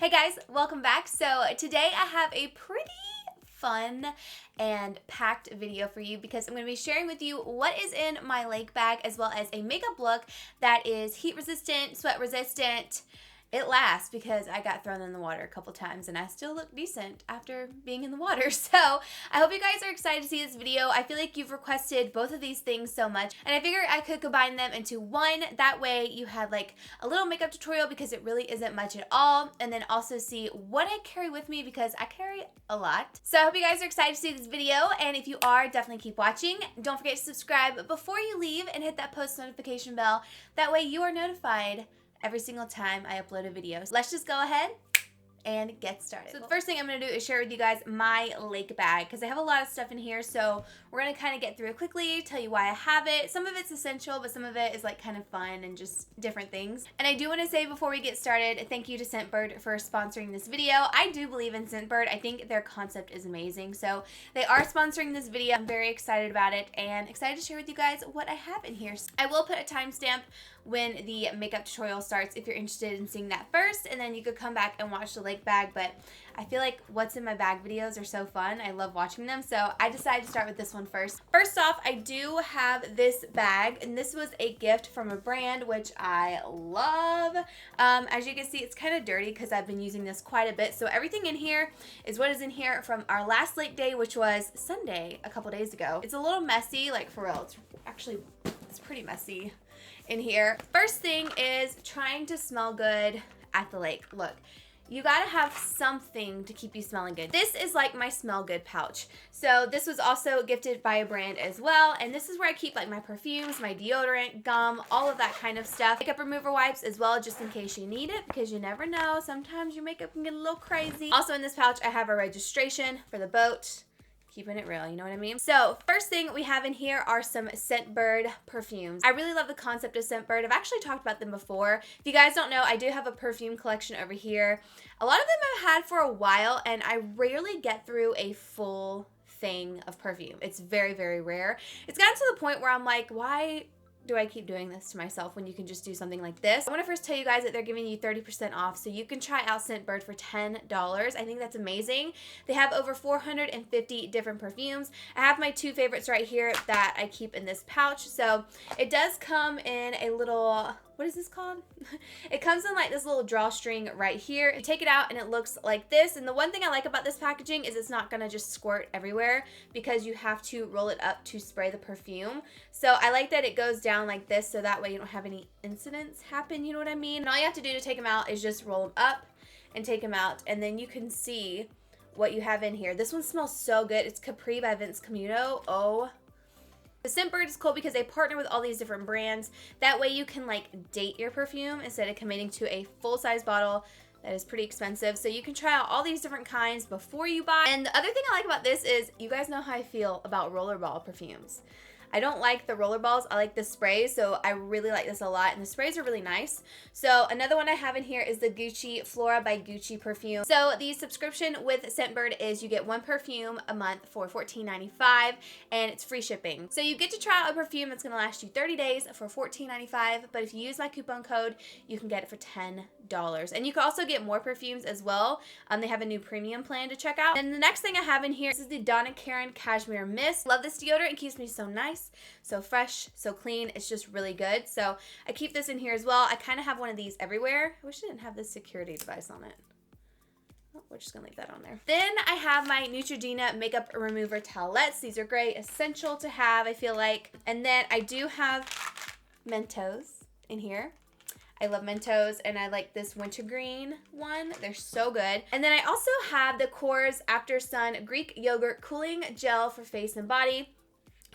Hey guys, welcome back. So today I have a pretty fun and packed video for you because I'm going to be sharing with you what is in my lake bag as well as a makeup look that is heat resistant, sweat resistant. It lasts because I got thrown in the water a couple times and I still look decent after being in the water. So I hope you guys are excited to see this video. I feel like you've requested both of these things so much and I figured I could combine them into one. That way you had like a little makeup tutorial because it really isn't much at all, and then also see what I carry with me because I carry a lot. So I hope you guys are excited to see this video, and if you are, definitely keep watching. Don't forget to subscribe before you leave and hit that post notification bell. That way you are notified every single time I upload a video. So let's just go ahead and get started. So the first thing I'm going to do is share with you guys my lake bag because I have a lot of stuff in here, so we're going to kind of get through it quickly, tell you why I have it. Some of it's essential, but some of it is like kind of fun and just different things. And I do want to say before we get started, thank you to Scentbird for sponsoring this video. I do believe in Scentbird. I think their concept is amazing. So they are sponsoring this video. I'm very excited about it and excited to share with you guys what I have in here. I will put a timestamp when the makeup tutorial starts if you're interested in seeing that first, and then you could come back and watch the lake bag. But I feel like what's in my bag videos are so fun. I love watching them, so I decided to start with this one first. First off, I do have this bag, and this was a gift from a brand which I love. As you can see, it's kind of dirty because I've been using this quite a bit, so everything in here is what is in here from our last lake day, which was Sunday a couple days ago. It's a little messy, like for real. It's pretty messy in here. First thing is trying to smell good at the lake. Look, you gotta have something to keep you smelling good. This is like my smell good pouch. So this was also gifted by a brand as well, and this is where I keep like my perfumes, my deodorant, gum, all of that kind of stuff. Makeup remover wipes as well, just in case you need it, because you never know, sometimes your makeup can get a little crazy. Also in this pouch I have a registration for the boat. Keeping it real, you know what I mean? So first thing we have in here are some Scentbird perfumes. I really love the concept of Scentbird. I've actually talked about them before. If you guys don't know, I do have a perfume collection over here. A lot of them I've had for a while, and I rarely get through a full thing of perfume. It's very, very rare. It's gotten to the point where I'm like, why do I keep doing this to myself when you can just do something like this? I want to first tell you guys that they're giving you 30% off, so you can try out Scentbird for $10. I think that's amazing. They have over 450 different perfumes. I have my two favorites right here that I keep in this pouch. So it does come in a little, what is this called? It comes in like this little drawstring right here. You take it out and it looks like this. And the one thing I like about this packaging is it's not gonna just squirt everywhere because you have to roll it up to spray the perfume. So I like that it goes down like this so that way you don't have any incidents happen, you know what I mean? And all you have to do to take them out is just roll them up and take them out, and then you can see what you have in here. This one smells so good. It's Capri by Camuto. Oh, the Scentbird is cool because they partner with all these different brands. That way you can like date your perfume instead of committing to a full-size bottle that is pretty expensive. So you can try out all these different kinds before you buy. And the other thing I like about this is you guys know how I feel about rollerball perfumes. I don't like the rollerballs. I like the sprays, so I really like this a lot, and the sprays are really nice. So another one I have in here is the Gucci Flora by Gucci perfume. So the subscription with Scentbird is you get one perfume a month for $14.95, and it's free shipping. So you get to try out a perfume that's gonna last you 30 days for $14.95, but if you use my coupon code, you can get it for $10. And you can also get more perfumes as well. They have a new premium plan to check out. And the next thing I have in here, this is the Donna Karan Cashmere Mist. Love this deodorant. It keeps me so nice, so fresh, so clean. It's just really good. So I keep this in here as well. I kind of have one of these everywhere. I wish I didn't have this security device on it. Oh, we're just gonna leave that on there. Then I have my Neutrogena makeup remover towelettes. These are great, essential to have, I feel like. And then I do have Mentos in here. I love Mentos, and I like this wintergreen one. They're so good. And then I also have the Core's After Sun Greek Yogurt Cooling Gel for face and body.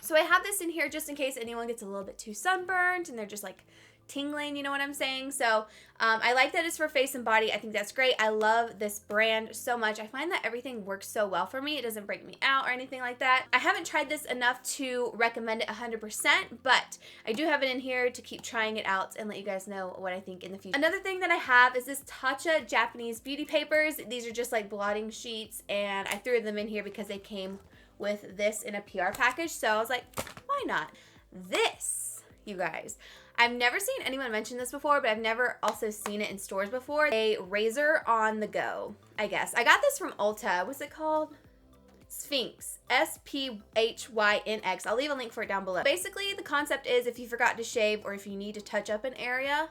So I have this in here just in case anyone gets a little bit too sunburned and they're just like tingling, you know what I'm saying? So I like that it's for face and body. I think that's great. I love this brand so much. I find that everything works so well for me. It doesn't break me out or anything like that. I haven't tried this enough to recommend it 100%, but I do have it in here to keep trying it out and let you guys know what I think in the future. Another thing that I have is this Tatcha Japanese beauty papers. These are just like blotting sheets, and I threw them in here because they came with this in a PR package. So I was like, why not? This, you guys, I've never seen anyone mention this before, but I've never also seen it in stores before. A razor on the go, I guess. I got this from Ulta. What's it called? Sphinx, SPHYNX. I'll leave a link for it down below. Basically, the concept is if you forgot to shave or if you need to touch up an area,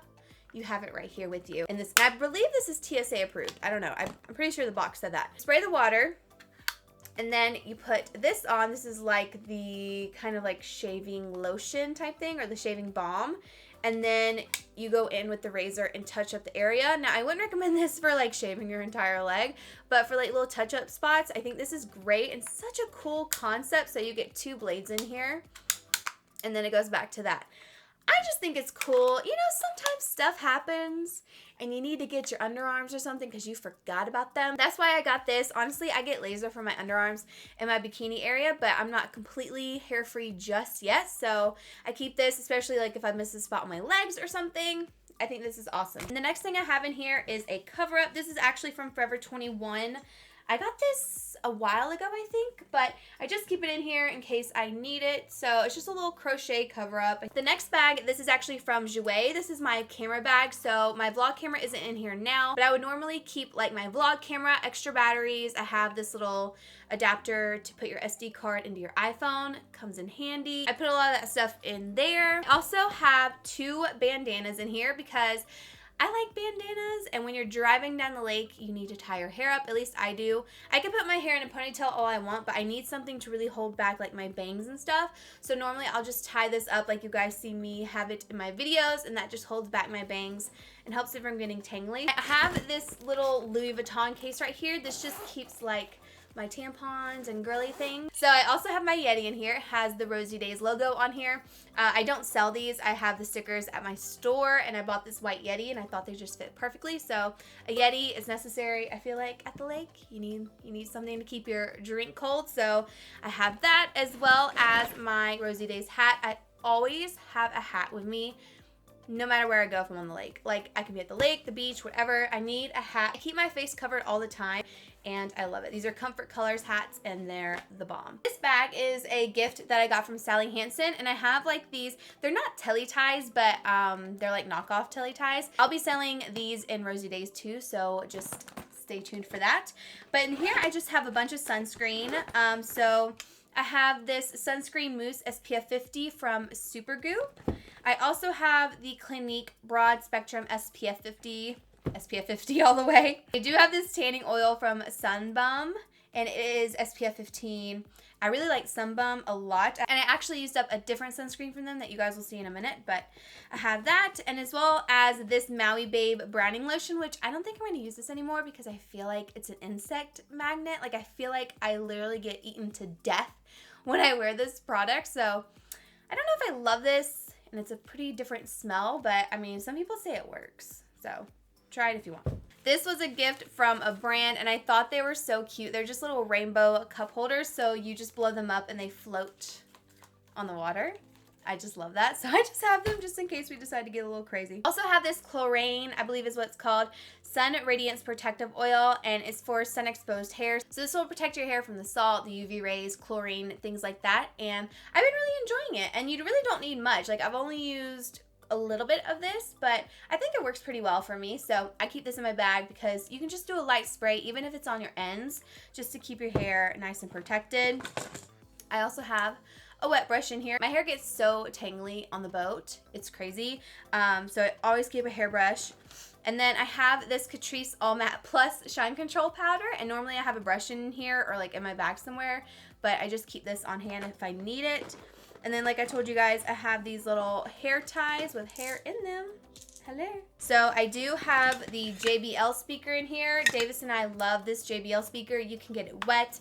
you have it right here with you. And I believe this is TSA approved. I don't know. I'm pretty sure the box said that. Spray the water, and then you put this on. This is like the kind of like shaving lotion type thing, or the shaving balm. And then you go in with the razor and touch up the area. Now, I wouldn't recommend this for like shaving your entire leg, but for like little touch-up spots, I think this is great and such a cool concept. So you get 2 blades in here, and then it goes back to that. I just think it's cool. You know, sometimes stuff happens and you need to get your underarms or something because you forgot about them. That's why I got this. Honestly, I get laser for my underarms and my bikini area, but I'm not completely hair-free just yet. So I keep this, especially like if I miss a spot on my legs or something. I think this is awesome. And the next thing I have in here is a cover-up. This is actually from Forever 21. I got this a while ago, I think, but I just keep it in here in case I need it. So it's just a little crochet cover-up. The next bag, this is actually from Jouer. This is my camera bag. So my vlog camera isn't in here now, but I would normally keep like my vlog camera, extra batteries. I have this little adapter to put your SD card into your iPhone. Comes in handy. I put a lot of that stuff in there. I also have 2 bandanas in here because I like bandanas, and when you're driving down the lake, you need to tie your hair up. At least I do. I can put my hair in a ponytail all I want, but I need something to really hold back like my bangs and stuff. So normally I'll just tie this up like you guys see me have it in my videos, and that just holds back my bangs and helps it from getting tangly. I have this little Louis Vuitton case right here. This just keeps like my tampons and girly things. So I also have my Yeti in here. It has the Rosy Days logo on here. I don't sell these. I have the stickers at my store, and I bought this white Yeti and I thought they just fit perfectly. So a Yeti is necessary. I feel like at the lake you need something to keep your drink cold. So I have that, as well as my Rosy Days hat. I always have a hat with me no matter where I go if I'm on the lake. Like, I can be at the lake, the beach, whatever. I need a hat. I keep my face covered all the time, and I love it. These are Comfort Colors hats, and they're the bomb. This bag is a gift that I got from Sally Hansen, and I have like these. They're not telly ties, but they're like knockoff telly ties. I'll be selling these in Rosy Days too, so just stay tuned for that. But in here, I just have a bunch of sunscreen. So I have this Sunscreen Mousse SPF 50 from Supergoop. I also have the Clinique Broad Spectrum SPF 50 all the way. I do have this tanning oil from Sunbum, and it is SPF 15. I really like Sunbum a lot, and I actually used up a different sunscreen from them that you guys will see in a minute, but I have that, and as well as this Maui Babe browning lotion, which I don't think I'm going to use this anymore because I feel like it's an insect magnet. Like, I feel like I literally get eaten to death when I wear this product, so I don't know if I love this, and it's a pretty different smell, but I mean, some people say it works, so try it if you want. This was a gift from a brand, and I thought they were so cute. They're just little rainbow cup holders, so you just blow them up and they float on the water. I just love that, so I just have them just in case we decide to get a little crazy. Also have this Chlorane, I believe is what it's called, Sun Radiance Protective Oil, and it's for sun exposed hair. So this will protect your hair from the salt, the UV rays, chlorine, things like that, and I've been really enjoying it. And you really don't need much. Like, I've only used a little bit of this, but I think it works pretty well for me. So I keep this in my bag because you can just do a light spray, even if it's on your ends, just to keep your hair nice and protected. I also have a wet brush in here. My hair gets so tangly on the boat. It's crazy. So I always keep a hairbrush. And then I have this Catrice All Matte Plus Shine Control Powder. And normally I have a brush in here or like in my bag somewhere, but I just keep this on hand if I need it. And then, like I told you guys, I have these little hair ties with hair in them. Hello. So I do have the JBL speaker in here. Davis and I love this JBL speaker. You can get it wet.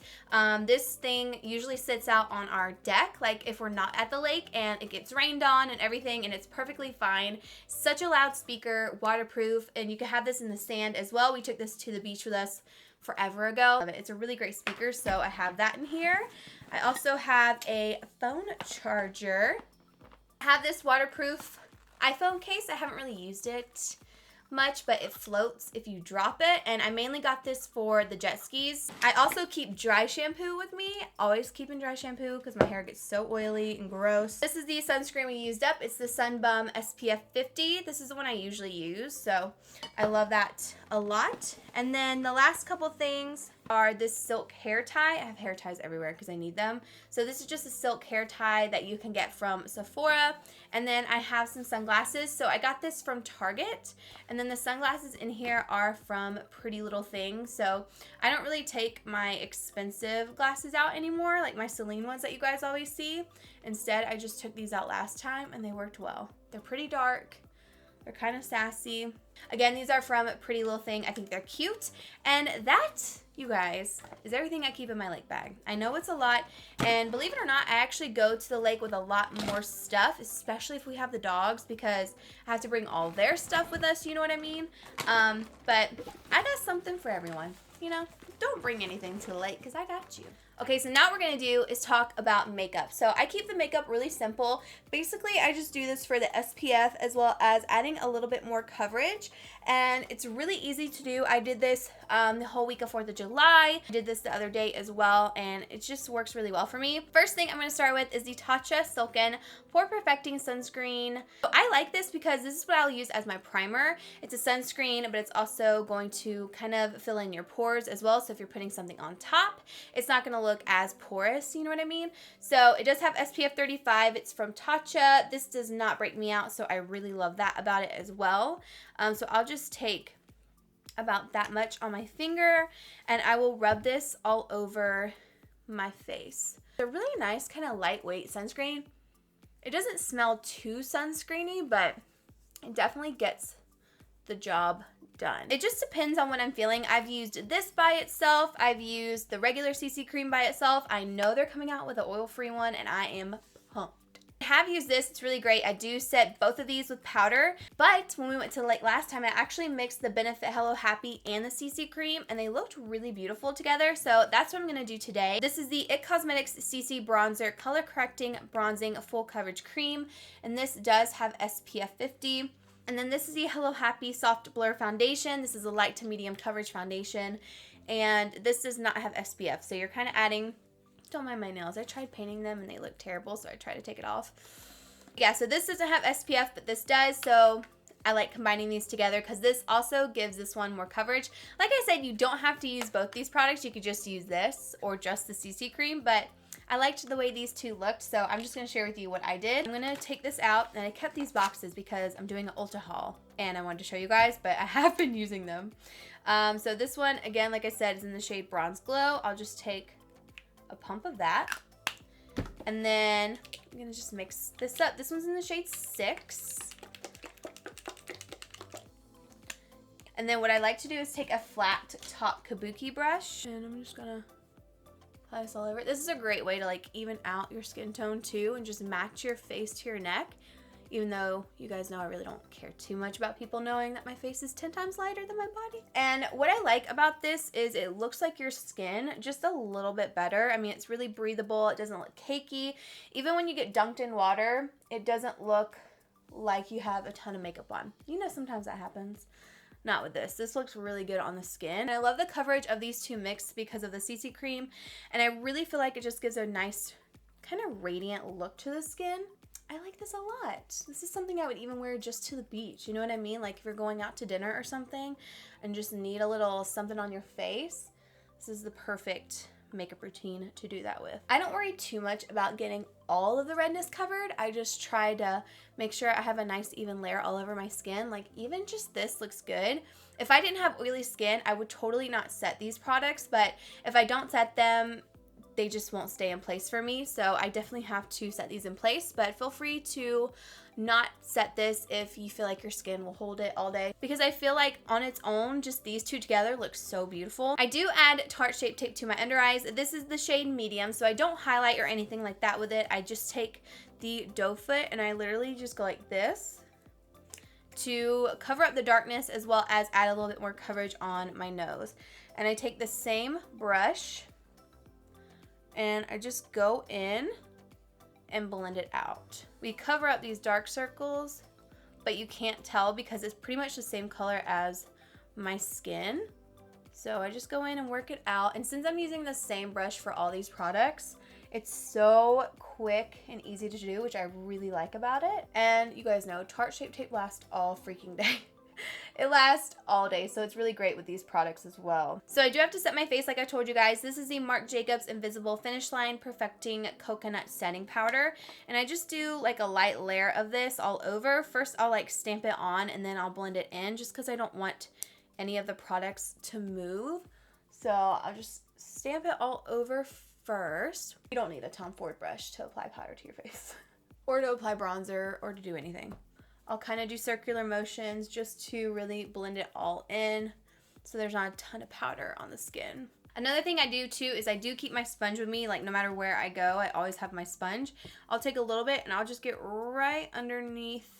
This thing usually sits out on our deck, like if we're not at the lake and it gets rained on and everything, and it's perfectly fine. Such a loud speaker, waterproof, and you can have this in the sand as well. We took this to the beach with us forever ago. It's a really great speaker, so I have that in here. I also have a phone charger. I have this waterproof iPhone case. I haven't really used it much, but it floats if you drop it, and I mainly got this for the jet skis. I also keep dry shampoo with me, always keeping dry shampoo because my hair gets so oily and gross. This is the sunscreen we used up. It's the Sun Bum SPF 50. This is the one I usually use, so I love that a lot. And then the last couple things are this silk hair tie. I have hair ties everywhere because I need them. So this is just a silk hair tie that you can get from Sephora. And then I have some sunglasses. So I got this from Target. And then the sunglasses in here are from Pretty Little Thing. So I don't really take my expensive glasses out anymore, like my Celine ones that you guys always see. Instead, I just took these out last time and they worked well. They're pretty dark. They're kind of sassy. Again, these are from Pretty Little Thing. I think they're cute. And that, you guys, is everything I keep in my lake bag. I know it's a lot, and believe it or not, I actually go to the lake with a lot more stuff, especially if we have the dogs, because I have to bring all their stuff with us, you know what I mean? But I got something for everyone, you know? Don't bring anything to the lake because I got you. Okay, so now what we're going to do is talk about makeup. So I keep the makeup really simple. Basically, I just do this for the SPF as well as adding a little bit more coverage. And it's really easy to do. I did this the whole week of 4th of July. I did this the other day as well, and it just works really well for me. First thing I'm going to start with is the Tatcha Silken Pore Perfecting Sunscreen. So I like this because this is what I'll use as my primer. It's a sunscreen, but it's also going to kind of fill in your pores as well. So if you're putting something on top, it's not going to look as porous, you know what I mean? So it does have SPF 35. It's from Tatcha. This does not break me out, so I really love that about it as well. So I'll just take about that much on my finger, and I will rub this all over my face. It's a really nice kind of lightweight sunscreen. It doesn't smell too sunscreeny, but it definitely gets the job done. It just depends on what I'm feeling. I've used this by itself. I've used the regular CC cream by itself. I know they're coming out with an oil-free one, and I am pumped. I have used this. It's really great. I do set both of these with powder, but when we went to the lake last time, I actually mixed the Benefit Hello Happy and the CC cream, and they looked really beautiful together, so that's what I'm going to do today. This is the Cosmetics CC Bronzer Color Correcting Bronzing Full Coverage Cream, and this does have SPF 50. And then this is the Hello Happy Soft Blur Foundation. This is a light to medium coverage foundation, and this does not have SPF, so you're kind of adding. Don't mind my nails. I tried painting them and they look terrible, so I try to take it off. Yeah, so this doesn't have SPF, but this does, so I like combining these together because this also gives this one more coverage. Like I said, you don't have to use both these products. You could just use this or just the CC cream, but I liked the way these two looked, so I'm just going to share with you what I did. I'm going to take this out, and I kept these boxes because I'm doing an Ulta haul, and I wanted to show you guys, but I have been using them. So this one, again, like I said, is in the shade Bronze Glow. I'll just take a pump of that, and then I'm going to just mix this up. This one's in the shade 6. And then what I like to do is take a flat top kabuki brush, and I'm just going to apply this all over. This is a great way to like even out your skin tone too and just match your face to your neck, even though you guys know I really don't care too much about people knowing that my face is 10 times lighter than my body. And what I like about this is it looks like your skin just a little bit better. I mean, it's really breathable. It doesn't look cakey. Even when you get dunked in water, it doesn't look like you have a ton of makeup on. You know, sometimes that happens. Not with this. This looks really good on the skin. And I love the coverage of these two mixed because of the CC cream. And I really feel like it just gives a nice kind of radiant look to the skin. I like this a lot. This is something I would even wear just to the beach. You know what I mean? Like if you're going out to dinner or something and just need a little something on your face, this is the perfect makeup routine to do that with. I don't worry too much about getting all of the redness covered. I just try to make sure I have a nice even layer all over my skin. Like even just this looks good. If I didn't have oily skin, I would totally not set these products, but if I don't set them, they just won't stay in place for me. So I definitely have to set these in place, but feel free to not set this if you feel like your skin will hold it all day, because I feel like on its own, just these two together look so beautiful. I do add Tarte Shape Tape to my under eyes. This is the shade medium, so I don't highlight or anything like that with it. I just take the doe foot and I literally just go like this to cover up the darkness as well as add a little bit more coverage on my nose. And I take the same brush and I just go in and blend it out. We cover up these dark circles but you can't tell because it's pretty much the same color as my skin. So I just go in and work it out. And since I'm using the same brush for all these products, it's so quick and easy to do, which I really like about it. And you guys know Tarte Shape Tape lasts all freaking day. It lasts all day, so it's really great with these products as well. So I do have to set my face like I told you guys. This is the Marc Jacobs Invisible Finish Line Perfecting Coconut Setting Powder. And I just do like a light layer of this all over. First, I'll like stamp it on and then I'll blend it in just because I don't want any of the products to move. So I'll just stamp it all over first. You don't need a Tom Ford brush to apply powder to your face or to apply bronzer or to do anything. I'll kind of do circular motions just to really blend it all in so there's not a ton of powder on the skin. Another thing I do too is I do keep my sponge with me. Like no matter where I go, I always have my sponge. I'll take a little bit and I'll just get right underneath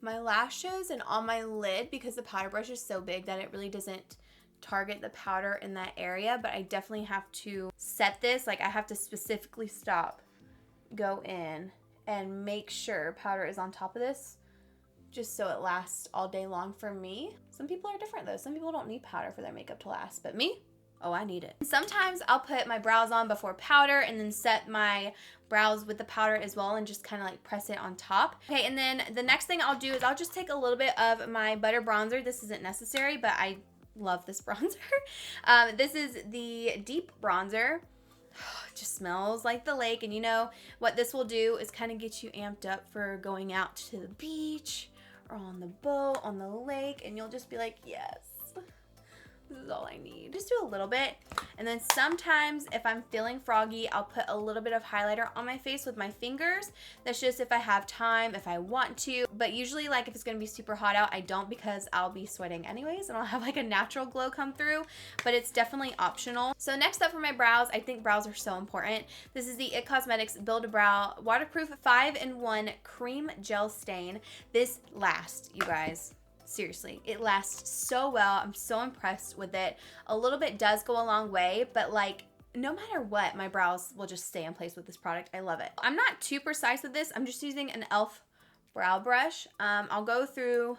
my lashes and on my lid because the powder brush is so big that it really doesn't target the powder in that area. But I definitely have to set this. Like I have to specifically stop, go in, and make sure powder is on top of this just so it lasts all day long for me. Some people are different though. Some people don't need powder for their makeup to last, but me, oh, I need it. Sometimes I'll put my brows on before powder and then set my brows with the powder as well and just kind of like press it on top. Okay, and then the next thing I'll do is I'll just take a little bit of my butter bronzer. This isn't necessary, but I love this bronzer. This is the Deep Bronzer. It just smells like the lake, and you know what this will do is kind of get you amped up for going out to the beach or on the boat, on the lake, and you'll just be like, yes, this is all I need. Just do a little bit. And then sometimes if I'm feeling froggy, I'll put a little bit of highlighter on my face with my fingers. That's just if I have time, if I want to. But usually like if it's gonna be super hot out, I don't because I'll be sweating anyways and I'll have like a natural glow come through, but it's definitely optional. So next up for my brows, I think brows are so important. This is the IT Cosmetics Build-A-Brow Waterproof 5-in-1 Cream Gel Stain. This lasts, you guys. Seriously, it lasts so well. I'm so impressed with it. A little bit does go a long way, but like no matter what, my brows will just stay in place with this product. I love it. I'm not too precise with this. I'm just using an e.l.f. brow brush. I'll go through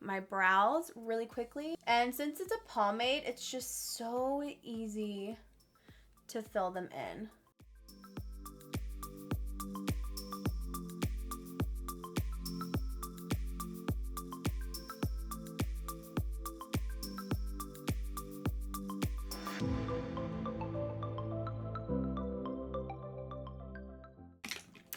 my brows really quickly. And since it's a pomade, it's just so easy to fill them in.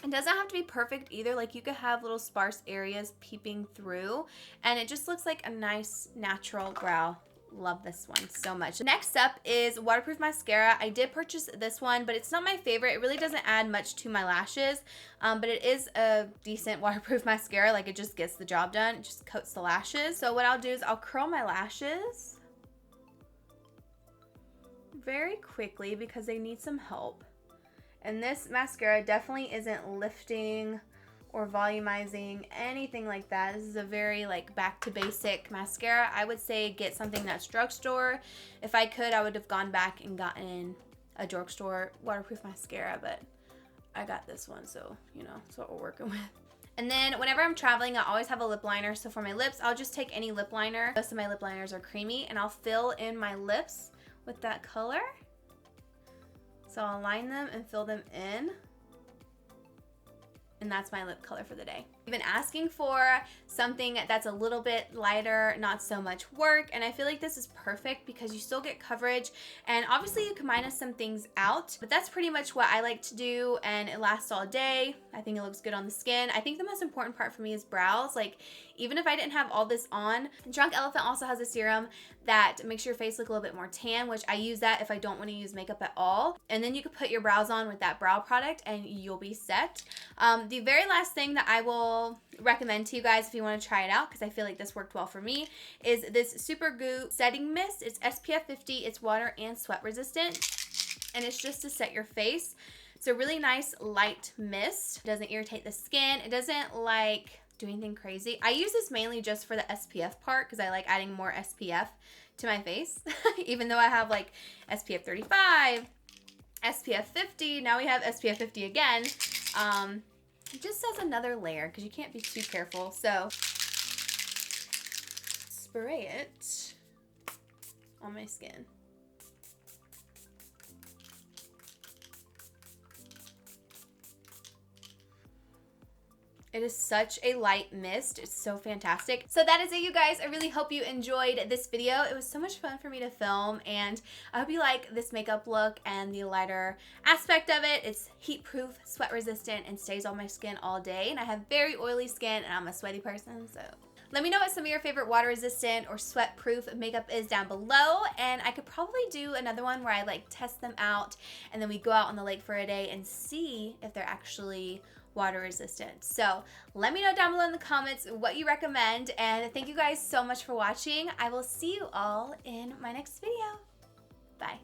It doesn't have to be perfect either. Like you could have little sparse areas peeping through and it just looks like a nice natural brow. Love this one so much. Next up is waterproof mascara. I did purchase this one, but it's not my favorite. It really doesn't add much to my lashes, but it is a decent waterproof mascara. Like it just gets the job done. It just coats the lashes. So what I'll do is I'll curl my lashes very quickly because they need some help. And this mascara definitely isn't lifting or volumizing, anything like that. This is a very like back to basic mascara. I would say get something that's drugstore. If I could, I would have gone back and gotten a drugstore waterproof mascara, but I got this one, so you know, that's what we're working with. And then whenever I'm traveling, I always have a lip liner. So for my lips, I'll just take any lip liner. Most of my lip liners are creamy, and I'll fill in my lips with that color. So I'll line them and fill them in. And that's my lip color for the day. I've been asking for something that's a little bit lighter, not so much work, and I feel like this is perfect because you still get coverage, and obviously you can minus some things out, but that's pretty much what I like to do, and it lasts all day. I think it looks good on the skin. I think the most important part for me is brows. Like, even if I didn't have all this on, Drunk Elephant also has a serum that makes your face look a little bit more tan, which I use that if I don't want to use makeup at all. And then you can put your brows on with that brow product and you'll be set. The very last thing that I will recommend to you guys if you want to try it out, because I feel like this worked well for me, is this Supergoop setting mist. It's SPF 50, it's water and sweat resistant, and it's just to set your face. It's a really nice light mist. It doesn't irritate the skin. It doesn't like do anything crazy. I use this mainly just for the SPF part because I like adding more SPF to my face. Even though I have like SPF 35, SPF 50, now we have SPF 50 again. It just says another layer because you can't be too careful. So spray it on my skin. It is such a light mist. It's so fantastic. So that is it, you guys. I really hope you enjoyed this video. It was so much fun for me to film, and I hope you like this makeup look and the lighter aspect of it. It's heat proof, sweat resistant, and stays on my skin all day. And I have very oily skin, and I'm a sweaty person, so let me know what some of your favorite water resistant or sweat proof makeup is down below, and I could probably do another one where I like test them out and then we go out on the lake for a day and see if they're actually water resistant. So let me know down below in the comments what you recommend, and thank you guys so much for watching. I will see you all in my next video. Bye.